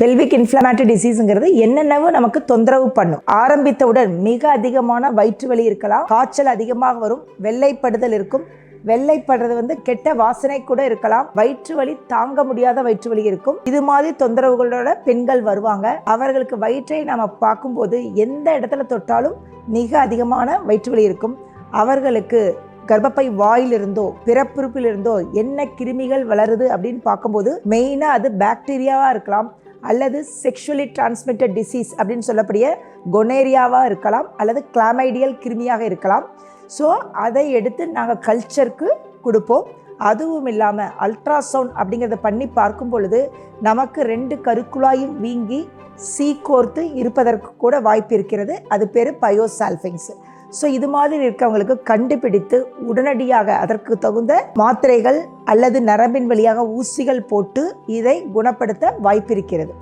Pelvic inflammatory டிசீஸ்ங்கிறது என்னென்னவோ நமக்கு தொந்தரவு பண்ணும். ஆரம்பித்தவுடன் மிக அதிகமான வயிற்று வலி இருக்கலாம், காய்ச்சல் அதிகமாக வரும், வெள்ளைப்படுதல் இருக்கும். வெள்ளைப்படுறது கெட்ட வாசனை கூட இருக்கலாம், வயிற்று வலி தாங்க முடியாத வயிற்று வலி இருக்கும். இது மாதிரி தொந்தரவுகளோட பெண்கள் வருவாங்க. அவர்களுக்கு வயிற்றை நாம பார்க்கும்போது எந்த இடத்துல தொட்டாலும் மிக அதிகமான வயிற்று வலி இருக்கும். அவர்களுக்கு கர்ப்பப்பை வாயிலிருந்தோ பிறப்புறுப்பிலிருந்தோ என்ன கிருமிகள் வளருது அப்படின்னு பார்க்கும்போது மெயினாக அது பாக்டீரியாவாக இருக்கலாம், அல்லது செக்ஷுவலி டிரான்ஸ்மிட்டட் டிசீஸ் அப்படின்னு சொல்லக்கூடிய கொனேரியாவாக இருக்கலாம், அல்லது கிளாமைடியல் கிருமியாக இருக்கலாம். ஸோ அதை எடுத்து நாங்கள் கல்ச்சருக்கு கொடுப்போம். அதுவும் இல்லாமல் அல்ட்ராசவுண்ட் அப்படிங்கிறத பண்ணி பார்க்கும் பொழுது நமக்கு 2 கருக்குழாயும் வீங்கி சீக்கோர்த்து இருப்பதற்கு கூட வாய்ப்பு இருக்கிறது. அது பேர் பயோசால்ஃபிங்ஸ். ஸோ இது மாதிரி இருக்கவங்களுக்கு கண்டுபிடித்து உடனடியாக அதற்கு தகுந்த மாத்திரைகள் அல்லது நரம்பின் வழியாக ஊசிகள் போட்டு இதை குணப்படுத்த வாய்ப்பிருக்கிறது.